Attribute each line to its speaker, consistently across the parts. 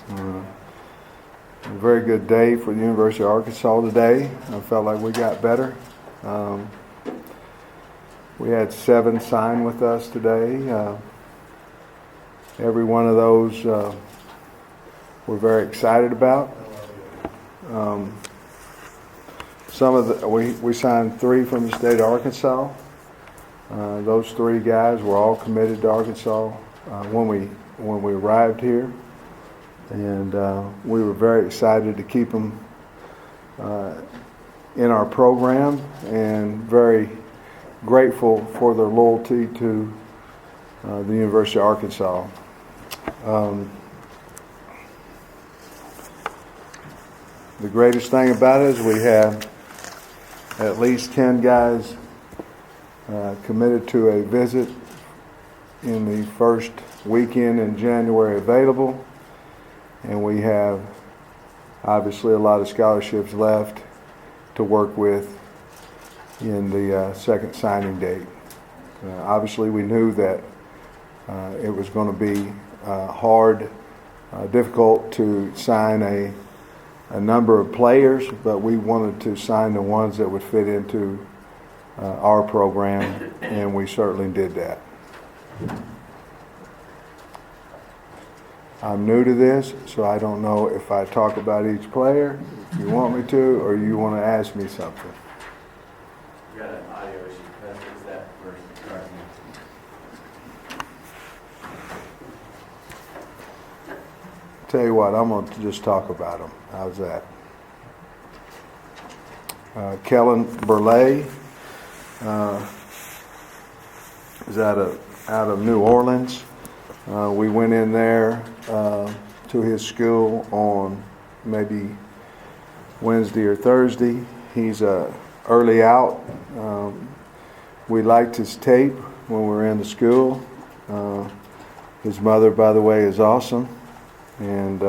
Speaker 1: A very good day for the University of Arkansas today. I felt like we got better. We had 7 sign with us today. Every one of those we're very excited about. We signed 3 from the state of Arkansas. Those 3 guys were all committed to Arkansas when we arrived here, and we were very excited to keep them in our program, and very grateful for their loyalty to the University of Arkansas. The greatest thing about it is we have at least 10 guys committed to a visit in the first weekend in January available, and we have obviously a lot of scholarships left to work with in the second signing date. Obviously we knew that it was going to be hard, difficult to sign a number of players, but we wanted to sign the ones that would fit into our program, and we certainly did that. I'm new to this, so I don't know if I talk about each player, if you want me to, or you want to ask me something.
Speaker 2: You got an audio issue. Is that first?
Speaker 1: Tell you what, I'm going to just talk about them. How's that? Kellen Burley is out of New Orleans. We went in there to his school on maybe Wednesday or Thursday. He's early out. We liked his tape when we were in the school. His mother, by the way, is awesome. And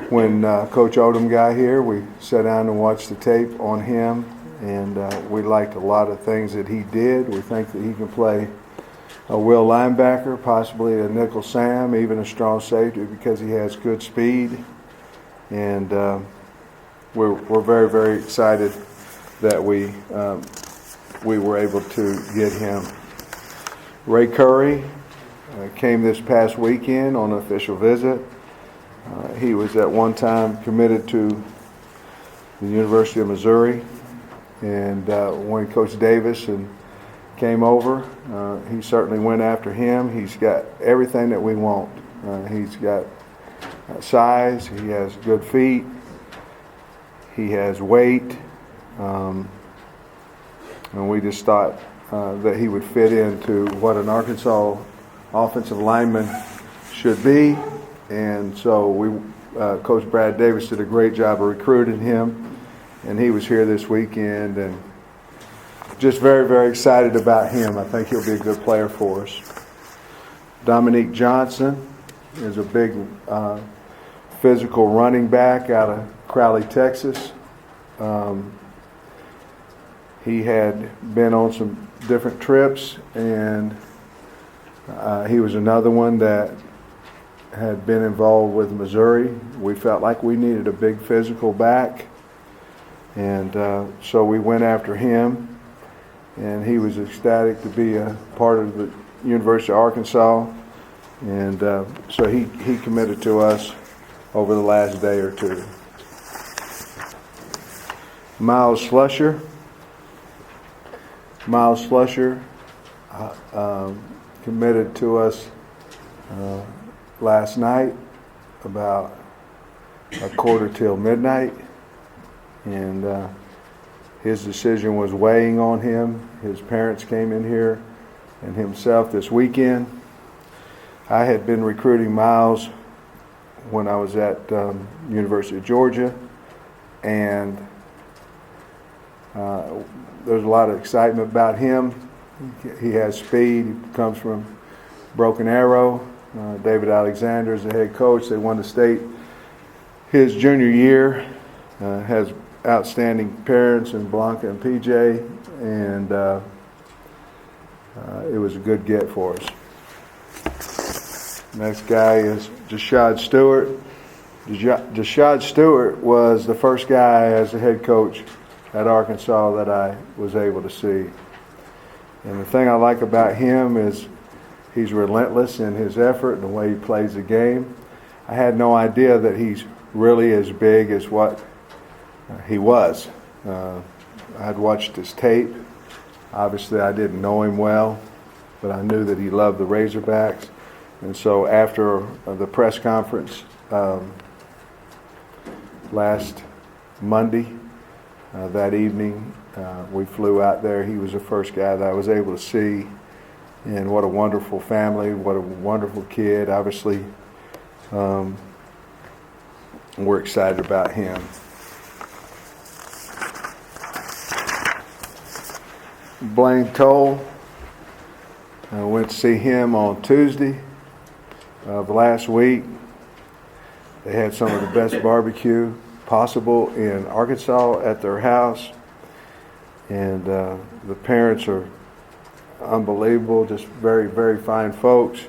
Speaker 1: when Coach Odom got here, we sat down and watched the tape on him, and we liked a lot of things that he did. We think that he can play a will linebacker, possibly a nickel Sam, even a strong safety, because he has good speed. And we're very, very excited that we were able to get him. Ray Curry came this past weekend on an official visit. He was at one time committed to the University of Missouri, and when Coach Davis came over, he certainly went after him. He's got everything that we want. He's got size, he has good feet, he has weight, and we just thought that he would fit into what an Arkansas offensive lineman should be. And so Coach Brad Davis did a great job of recruiting him, and he was here this weekend, and just very, very excited about him. I think he'll be a good player for us. Dominique Johnson is a big physical running back out of Crowley, Texas. He had been on some different trips, and he was another one that had been involved with Missouri. We felt like we needed a big physical back, and so we went after him, and he was ecstatic to be a part of the University of Arkansas, and so he committed to us over the last day or two. Miles Slusher committed to us last night about a quarter till midnight, and his decision was weighing on him. His parents came in here and himself this weekend. I had been recruiting Miles when I was at University of Georgia, and there's a lot of excitement about him. He has speed. He comes from Broken Arrow. David Alexander is the head coach. They won the state his junior year. Has outstanding parents in Blanca and PJ, and it was a good get for us. Next guy is Jashad Stewart. Jashad Stewart was the first guy as the head coach at Arkansas that I was able to see. And the thing I like about him is he's relentless in his effort and the way he plays the game. I had no idea that he's really as big as what he was. I'd watched his tape. Obviously, I didn't know him well, but I knew that he loved the Razorbacks. And so after the press conference last Monday, that evening, we flew out there. He was the first guy that I was able to see. And what a wonderful family, what a wonderful kid. Obviously, we're excited about him. Blaine Toll, I went to see him on Tuesday of last week. They had some of the best barbecue possible in Arkansas at their house. And the parents are unbelievable, just very, very fine folks.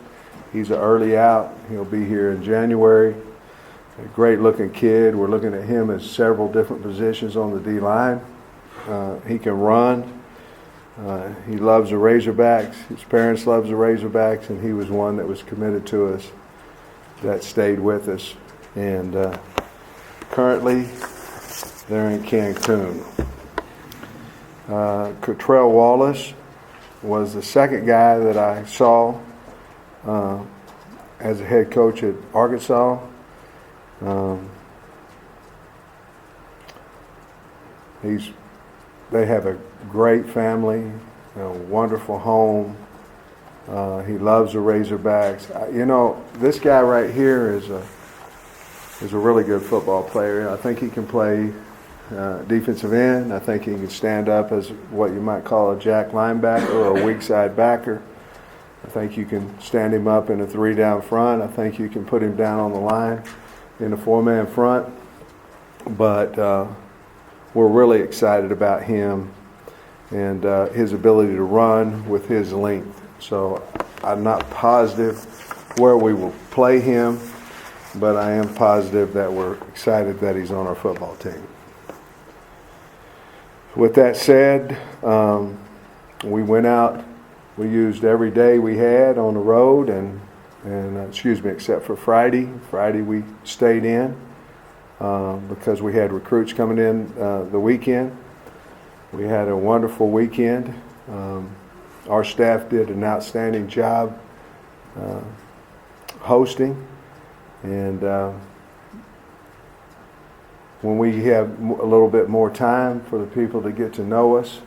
Speaker 1: He's an early out. He'll be here in January. A great looking kid. We're looking at him at several different positions on the D-line. He can run. He loves the Razorbacks. His parents love the Razorbacks, and he was one that was committed to us, that stayed with us. And currently, they're in Cancun. Cottrell Wallace was the second guy that I saw as a head coach at Arkansas. They have a great family, a wonderful home. He loves the Razorbacks. This guy right here is a really good football player. I think he can play defensive end. I think he can stand up as what you might call a jack linebacker or a weak side backer. I think you can stand him up in a 3 down front. I think you can put him down on the line in a 4-man front. But we're really excited about him and his ability to run with his length. So I'm not positive where we will play him, but I am positive that we're excited that he's on our football team. With that said, we went out. We used every day we had on the road, and except for Friday. Friday we stayed in because we had recruits coming in the weekend. We had a wonderful weekend. Our staff did an outstanding job hosting, and when we have a little bit more time for the people to get to know us,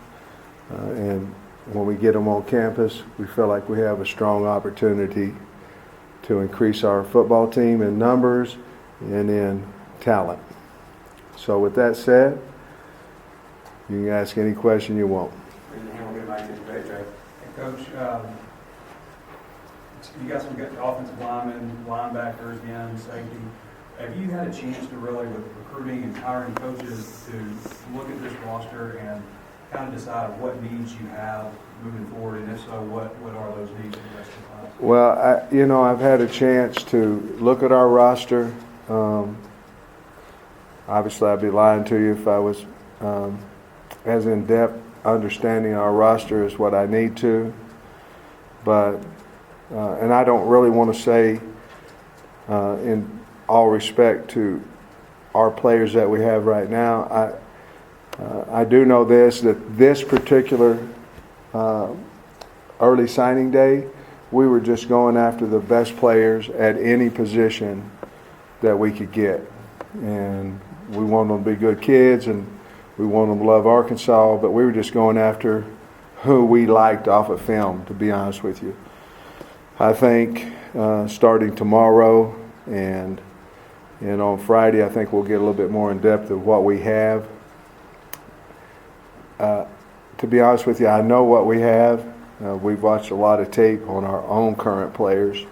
Speaker 1: and when we get them on campus, we feel like we have a strong opportunity to increase our football team in numbers and in talent. So with that said, you can ask any question you want.
Speaker 3: Coach, you got some good offensive linemen, linebackers, again, safety. Have you had a chance to really, with recruiting and hiring coaches, to look at this roster and kind of decide what needs you have moving forward, and if so, what are those needs for the rest of the class?
Speaker 1: Well, I've had a chance to look at our roster. Obviously, I'd be lying to you if I was as in-depth understanding our roster as what I need to. But, and I don't really want to say in all respect to our players that we have right now. I do know that this particular early signing day, we were just going after the best players at any position that we could get. And we want them to be good kids, and we want them to love Arkansas, but we were just going after who we liked off of film, to be honest with you. I think starting tomorrow and on Friday, I think we'll get a little bit more in depth of what we have. To be honest with you, I know what we have. We've watched a lot of tape on our own current players.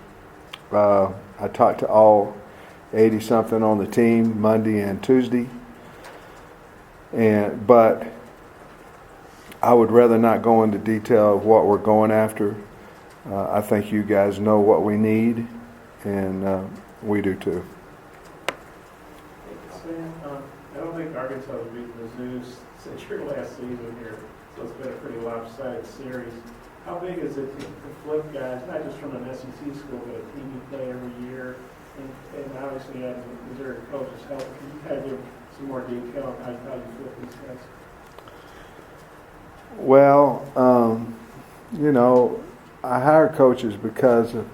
Speaker 1: I talked to all 80-something on the team Monday and Tuesday. But I would rather not go into detail of what we're going after. I think you guys know what we need, and we do too.
Speaker 4: Sam, I don't think Arkansas has beaten Mizzou since your last season here, so it's been a pretty lopsided series. How big is it to flip guys, not just from an SEC school, but a team you play every year? And obviously, as Missouri coaches help, can you kind of give some more detail on how you flip these guys?
Speaker 1: Well, I hire coaches because of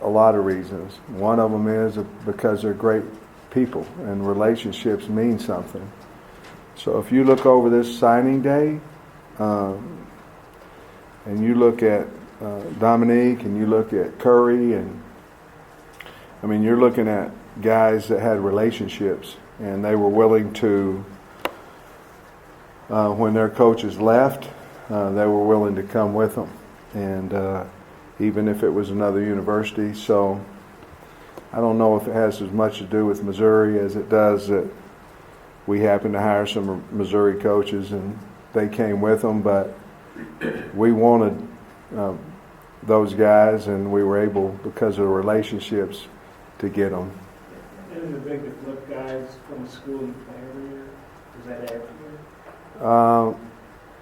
Speaker 1: a lot of reasons. One of them is because they're great people and relationships mean something. So if you look over this signing day, and you look at Dominique and you look at Curry, and I mean, you're looking at guys that had relationships and they were willing to, when their coaches left, they were willing to come with them, and even if it was another university. So I don't know if it has as much to do with Missouri as it does that we happened to hire some Missouri coaches and they came with them, but we wanted those guys, and we were able, because of the relationships, to get them.
Speaker 4: And is it big to flip guys from the school you play every year? Does that add to it?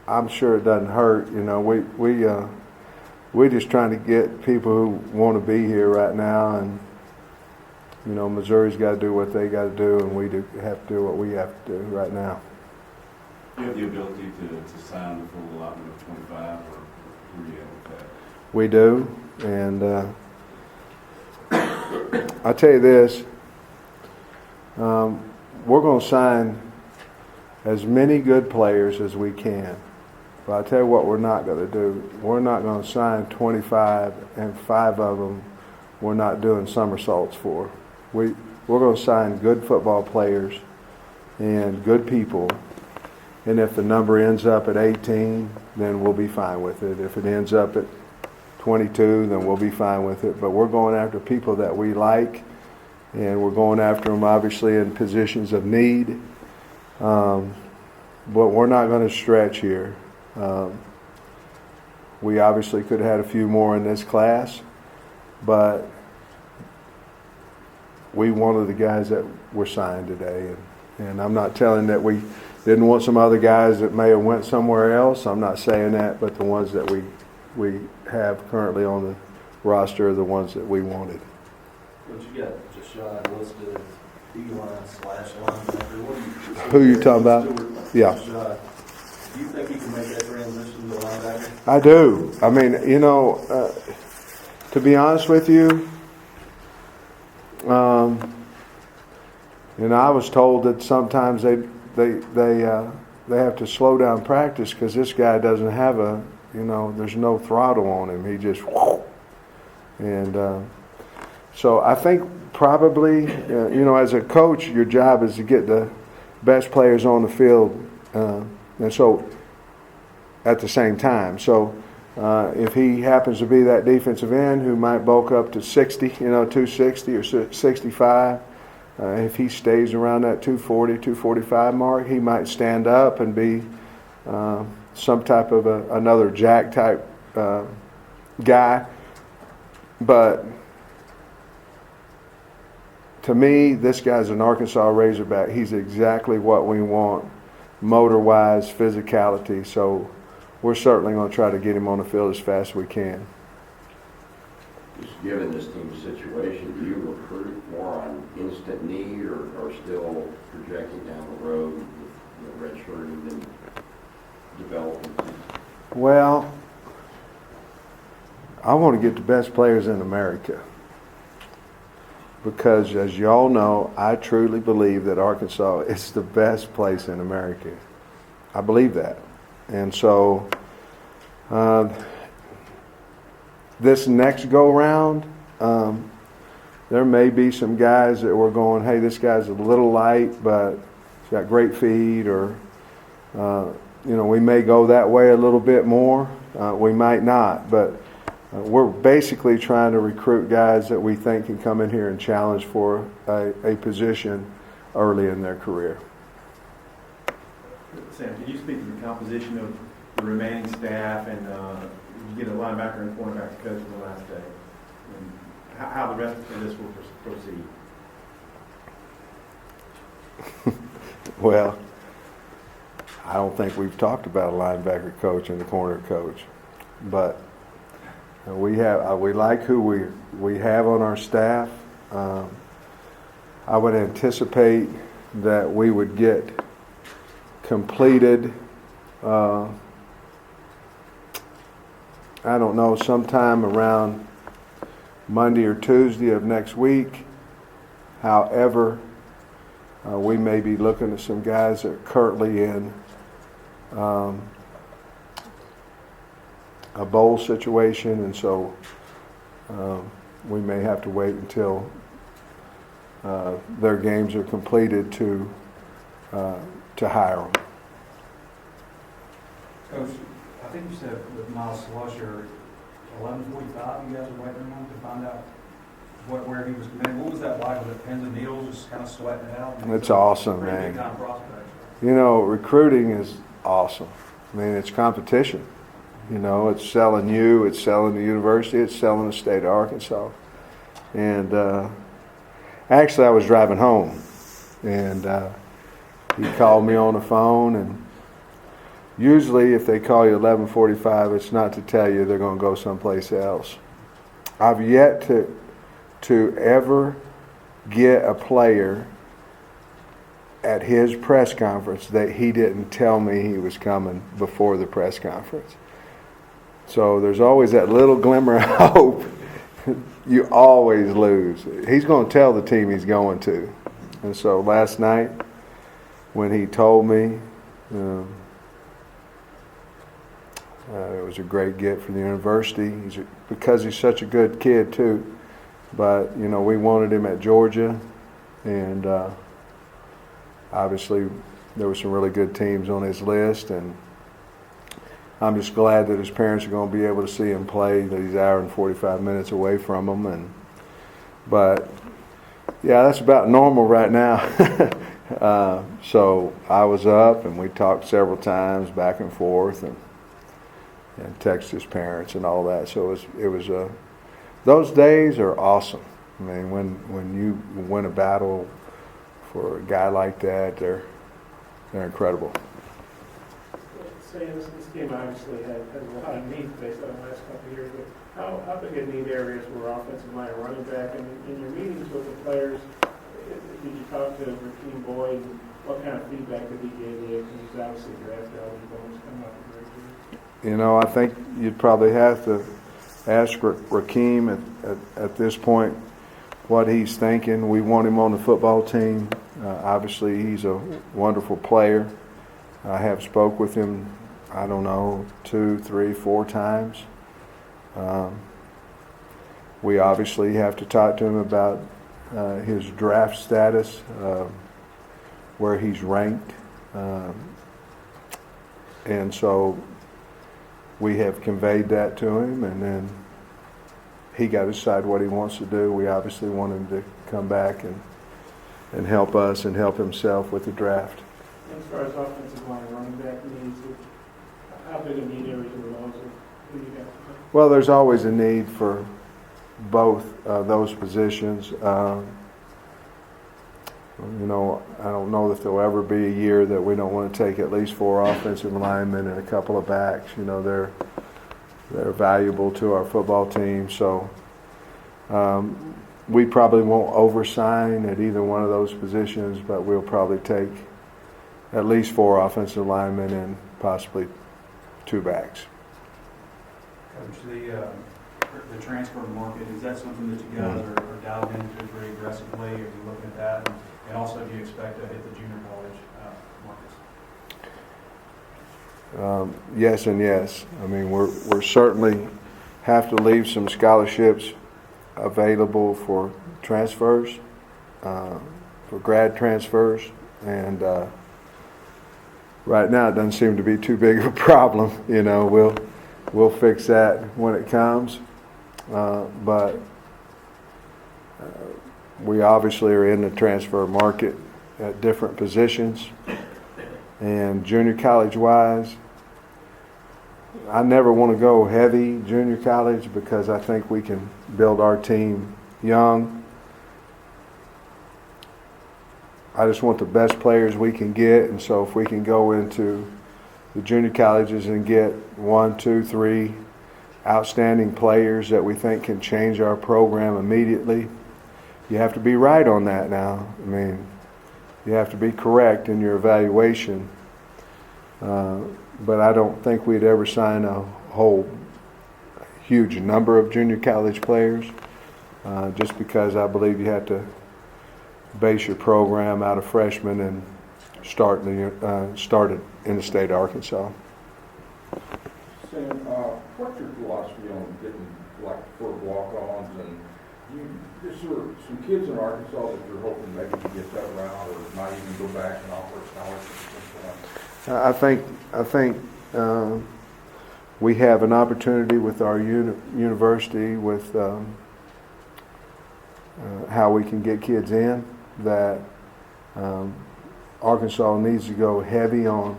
Speaker 1: I'm sure it doesn't hurt. We're just trying to get people who want to be here right now, and Missouri's got to do what they got to do, and we have to do what we have to do right now.
Speaker 5: Do you have the ability to sign the full allotment of 25, or who are you at with that?
Speaker 1: We do, and I'll tell you this, we're going to sign as many good players as we can. But I'll tell you what we're not going to do. We're not going to sign 25 and 5 of them we're not doing somersaults for. We're going to sign good football players and good people. And if the number ends up at 18, then we'll be fine with it. If it ends up at 22, then we'll be fine with it. But we're going after people that we like, and we're going after them obviously in positions of need. But we're not going to stretch here. We obviously could have had a few more in this class, but we wanted the guys that were signed today. And I'm not telling that we didn't want some other guys that may have went somewhere else. I'm not saying that, but the ones that we have currently on the roster are the ones that we wanted.
Speaker 2: What you got, Jashad listed as D-line/linebacker?
Speaker 1: Who you talking about? Yeah.
Speaker 2: Jashad. Do you think he can make that transition to linebacker?
Speaker 1: I do. I mean, to be honest with you, I was told that sometimes they have to slow down practice because this guy doesn't have there's no throttle on him. He just and so I think probably as a coach, your job is to get the best players on the field. And so, at the same time, if he happens to be that defensive end who might bulk up to 60, 260 or 65, if he stays around that 240, 245 mark, he might stand up and be some type of another jack type guy. But to me, this guy's an Arkansas Razorback. He's exactly what we want. Motor-wise, physicality, so we're certainly going to try to get him on the field as fast as we can.
Speaker 6: Just given this team's situation, do you recruit more on instant need or still projecting down the road with redshirting and developing?
Speaker 1: Well, I want to get the best players in America because, as you all know, I truly believe that Arkansas is the best place in America. I believe that. And so this next go-round, there may be some guys that we're going, hey, this guy's a little light, but he's got great feet, or, we may go that way a little bit more. We might not, but we're basically trying to recruit guys that we think can come in here and challenge for a position early in their career.
Speaker 7: Sam, can you speak to the composition of the remaining staff, and you get a linebacker and cornerback coach on the last day? And how the rest of this will proceed.
Speaker 1: Well, I don't think we've talked about a linebacker coach and the corner coach, but we like who we have on our staff. I would anticipate that we would get completed, I don't know, sometime around Monday or Tuesday of next week. However, we may be looking at some guys that are currently in a bowl situation, and so we may have to wait until their games are completed to hire them.
Speaker 3: Coach, I think you said with Miles Slusher, 11:45, you guys are waiting on to find out where he was committed. What was that like? Was it pins and needles, just kind of sweating it out?
Speaker 1: It's awesome,
Speaker 3: Pretty
Speaker 1: man.
Speaker 3: big time prospect.
Speaker 1: You know, recruiting is awesome. I mean, it's competition. You know, it's selling you, it's selling the university, it's selling the state of Arkansas. And actually, I was driving home, and he called me on the phone, and usually if they call you 11:45, it's not to tell you they're going to go someplace else. I've yet to ever get a player at his press conference that he didn't tell me he was coming before the press conference. So there's always that little glimmer of hope. You always lose. He's going to tell the team he's going to. And so last night when he told me, it was a great get for the university. Because he's such a good kid too. But, you know, we wanted him at Georgia, and obviously there were some really good teams on his list, and I'm just glad that his parents are going to be able to see him play, that he's an hour and 45 minutes away from them. But, yeah, that's about normal right now. So I was up, and we talked several times back and forth, and texted his parents and all that. So it was those days are awesome. I mean, when you win a battle for a guy like that, they're incredible.
Speaker 4: Saying this team obviously has a lot of needs based on the last couple of years, but how big a need areas were offensive line and running back? And in your meetings with the players, did you talk to Rakeem Boyd? What kind of feedback did he give you? Because he's obviously drafted all these bones coming up in great years.
Speaker 1: You know, I think you'd probably have to ask Rakeem at this point what he's thinking. We want him on the football team. Obviously, he's a wonderful player. I have spoke with him, I don't know, 2, 3, 4 times. We obviously have to talk to him about his draft status, where he's ranked. And so we have conveyed that to him, and then he got to decide what he wants to do. We obviously want him to come back and help us and help himself with the draft.
Speaker 4: As far as offensive line and running back needs, how big a need areas are those? Who you got?
Speaker 1: Well, there's always a need for both those positions. You know, I don't know if there'll ever be a year that we don't want to take at least 4 offensive linemen and a couple of backs. You know, they're valuable to our football team. So we probably won't oversign at either one of those positions, but we'll probably take at least 4 offensive linemen and possibly 2 backs.
Speaker 3: Coach, the transfer market, is that something that you guys are dialed into very aggressively? Are you looking at that? And also, do you expect to hit the junior college markets?
Speaker 1: Yes and yes. I mean, we're certainly have to leave some scholarships available for transfers, for grad transfers, and right now it doesn't seem to be too big of a problem. You know, we'll fix that when it comes, but we obviously are in the transfer market at different positions, and junior college wise, I never want to go heavy junior college because I think we can build our team young. I just want the best players we can get, and so if we can go into the junior colleges and get 1, 2, 3 outstanding players that we think can change our program immediately, you have to be right on that now. I mean, you have to be correct in your evaluation. But I don't think we'd ever sign a whole huge number of junior college players, just because I believe you have to base your program out of freshmen and start it in the state of Arkansas.
Speaker 8: Sam, what's your philosophy on getting like for walk-ons, and is there some kids in Arkansas that you're hoping maybe you get that route, or might even go back and offer scholarships?
Speaker 1: I think we have an opportunity with our university with how we can get kids in that Arkansas needs to go heavy on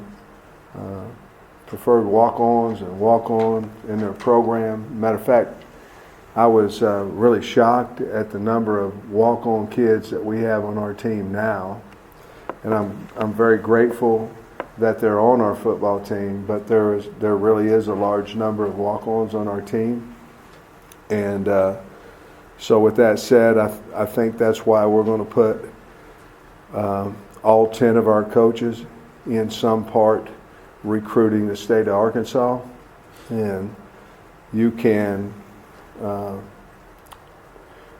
Speaker 1: preferred walk-ons and walk-on in their program. Matter of fact, I was really shocked at the number of walk-on kids that we have on our team now, and I'm very grateful that they're on our football team. But there really is a large number of walk-ons on our team, and so with that said, I think that's why we're going to put all 10 of our coaches in some part recruiting the state of Arkansas, and you can.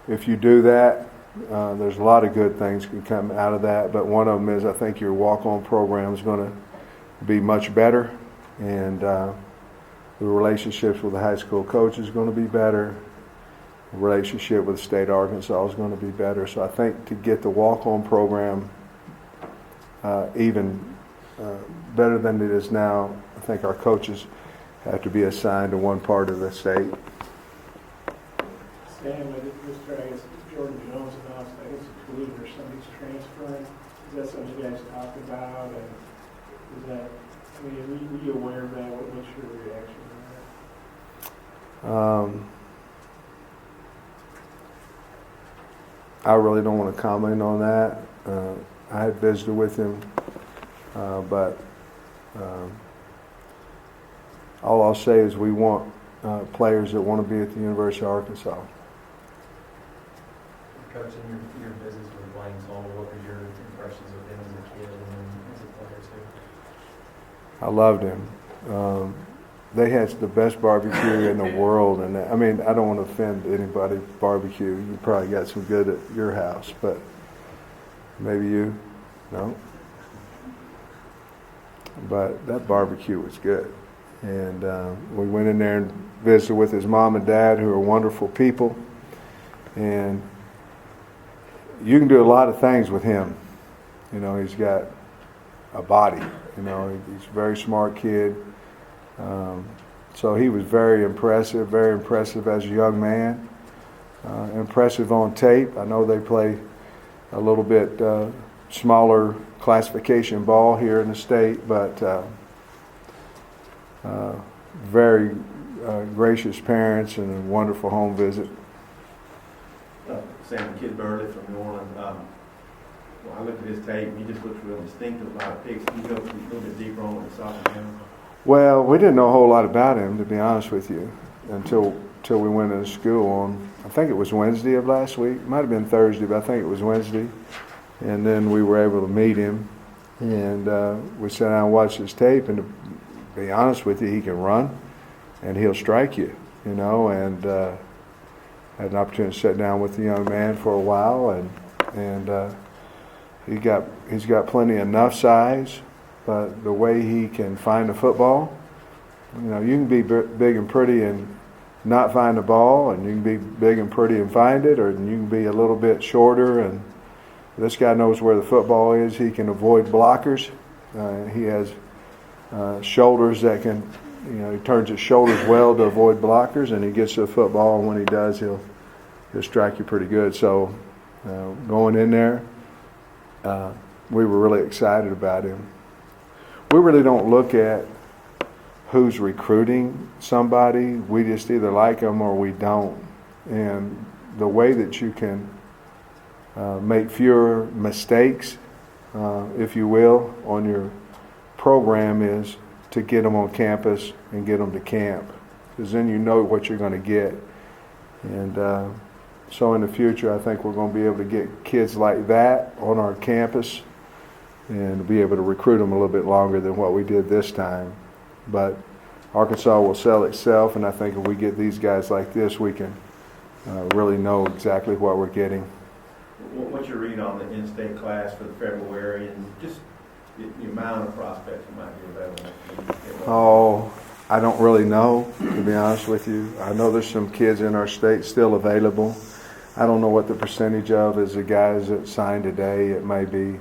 Speaker 1: If you do that, there's a lot of good things can come out of that, but one of them is I think your walk-on program is going to be much better, and the relationships with the high school coach is going to be better. The relationship with the state of Arkansas is going to be better. So I think to get the walk-on program even better than it is now, I think our coaches have to be assigned to one part of the state.
Speaker 4: Sam, Mr. I guess Jordan Jones announced, I guess a tweet or somebody's transferring. Is that something you guys talked about? And is that, I mean, were you aware of that? What's your reaction to that?
Speaker 1: I really don't want to comment on that. I had visited with him, but all I'll say is we want players that want to be at the University of Arkansas.
Speaker 3: Coach, in your visits with Blaine Soul, what were your impressions of him as a kid and then as a player too?
Speaker 1: I loved him. They had the best barbecue in the world, and I mean, I don't want to offend anybody. Barbecue, you probably got some good at your house, but maybe you, no. But that barbecue was good, and we went in there and visited with his mom and dad, who are wonderful people, and you can do a lot of things with him. You know, he's got a body. You know, he's a very smart kid. So he was very impressive as a young man. Impressive on tape. I know they play a little bit smaller classification ball here in the state, but very gracious parents and a wonderful home visit.
Speaker 7: Sam, Kid Burley from New Orleans. When I looked at his tape, he just looks real distinctive, a lot of picks. Can you go a little bit deeper on what the soccer game?
Speaker 1: Well, we didn't know a whole lot about him, to be honest with you, until we went into school on, I think it was Wednesday of last week. It might have been Thursday, but I think it was Wednesday. And then we were able to meet him, and we sat down and watched his tape, and to be honest with you, he can run, and he'll strike you, you know, and had an opportunity to sit down with the young man for a while, and he's got plenty enough size, but the way he can find the football, you know, you can be big and pretty and not find the ball, and you can be big and pretty and find it, or you can be a little bit shorter, and this guy knows where the football is. He can avoid blockers. He has shoulders that can, you know, he turns his shoulders well to avoid blockers, and he gets to the football, and when he does, he'll strike you pretty good. So going in there, we were really excited about him. We really don't look at who's recruiting somebody. We just either like them or we don't. And the way that you can make fewer mistakes, if you will, on your program is to get them on campus and get them to camp, because then you know what you're going to get. And so in the future, I think we're going to be able to get kids like that on our campus and be able to recruit them a little bit longer than what we did this time. But Arkansas will sell itself, and I think if we get these guys like this, we can really know exactly what we're getting.
Speaker 7: What's your read on the in-state class for February, and just the amount of prospects that might be available?
Speaker 1: Oh, I don't really know, to be honest with you. I know there's some kids in our state still available. I don't know what the percentage of is the guys that signed today. It may be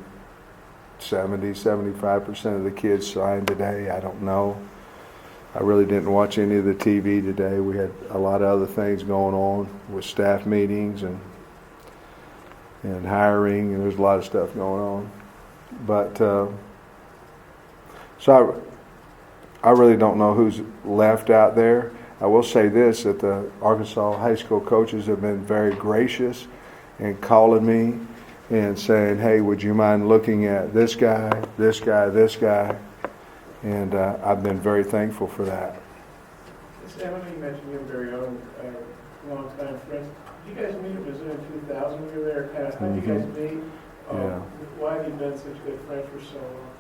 Speaker 1: 75% of the kids signed today. I don't know. I really didn't watch any of the TV today. We had a lot of other things going on with staff meetings and hiring, and there's a lot of stuff going on. But so I really don't know who's left out there. I will say this, that the Arkansas high school coaches have been very gracious in calling me and saying, hey, would you mind looking at this guy, this guy, this guy? And I've been very thankful for that.
Speaker 4: Sam, I know you mentioned you and Barry Owen, long-time friends. Did you guys meet at Mizzou in 2000 when you were there? Kind of, how did you guys meet?
Speaker 1: Yeah.
Speaker 4: Why have you been such good friends for so long?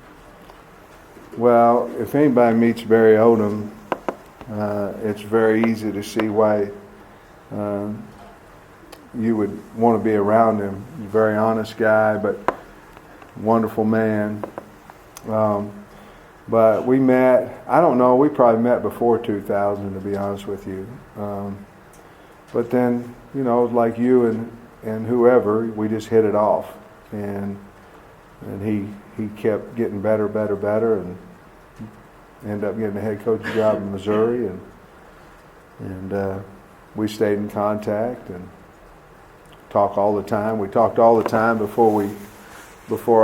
Speaker 1: Well, if anybody meets Barry Odom, it's very easy to see why you would want to be around him. He's a very honest guy, but wonderful man. But we met, I don't know, we probably met before 2000, to be honest with you. But then, you know, like you and whoever, we just hit it off. And he kept getting better, and ended up getting a head coach job in Missouri, and we stayed in contact and talk all the time. We talked all the time before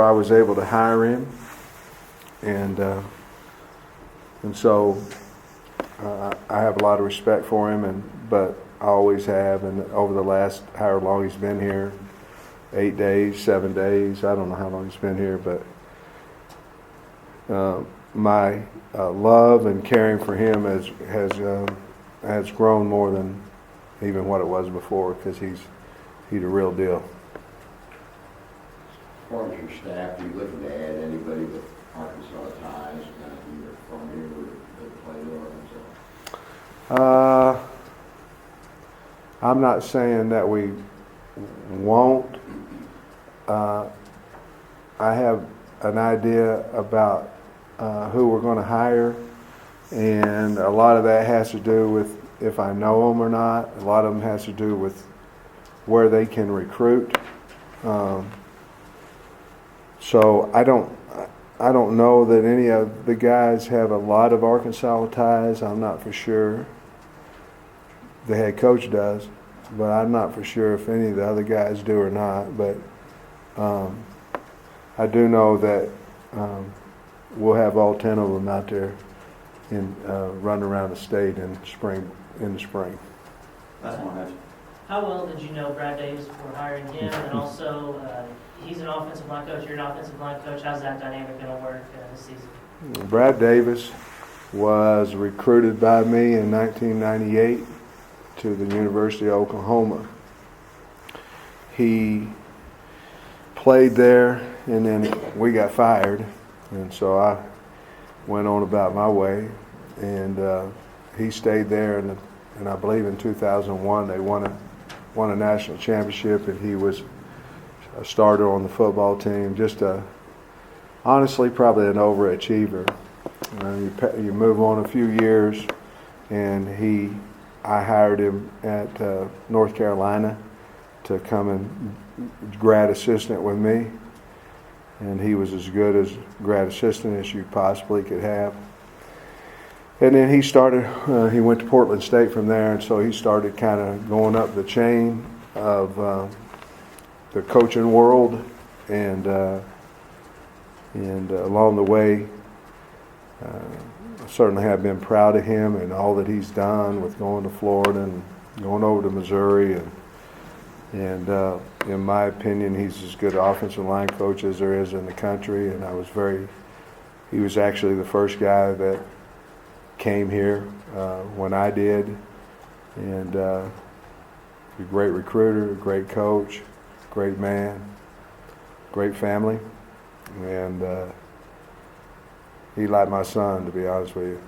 Speaker 1: I was able to hire him, and so I have a lot of respect for him, but I always have, and over the last however long he's been here, 8 days, 7 days, I don't know how long he's been here, but my love and caring for him has grown more than even what it was before, because he's a real deal.
Speaker 6: As far as your staff, are you looking to add anybody with Arkansas ties, either from here or that play in Arkansas?
Speaker 1: I'm not saying that we won't. I have an idea about who we're going to hire, and a lot of that has to do with if I know them or not. A lot of them has to do with where they can recruit. So I don't know that any of the guys have a lot of Arkansas ties. I'm not for sure. The head coach does, but I'm not for sure if any of the other guys do or not. But I do know that we'll have all 10 of them out there in running around the state in the spring.
Speaker 5: That's one of
Speaker 9: How well did you know Brad Davis before hiring him? And also, he's an offensive line coach, you're an offensive line coach. How's that dynamic going to work this season?
Speaker 1: Brad Davis was recruited by me in 1998 to the University of Oklahoma. He played there, and then we got fired, and so I went on about my way, and he stayed there, and I believe in 2001 they won a national championship, and he was a starter on the football team. Just honestly, probably an overachiever. You move on a few years, and I hired him at North Carolina to come and grad assistant with me, and he was as good as grad assistant as you possibly could have. And then he went to Portland State from there, and so he started kind of going up the chain of the coaching world, and along the way, I certainly have been proud of him and all that he's done with going to Florida and going over to Missouri, And in my opinion, he's as good offensive line coach as there is in the country. And he was actually the first guy that came here when I did. And a great recruiter, a great coach, great man, great family. And he like my son, to be honest with you.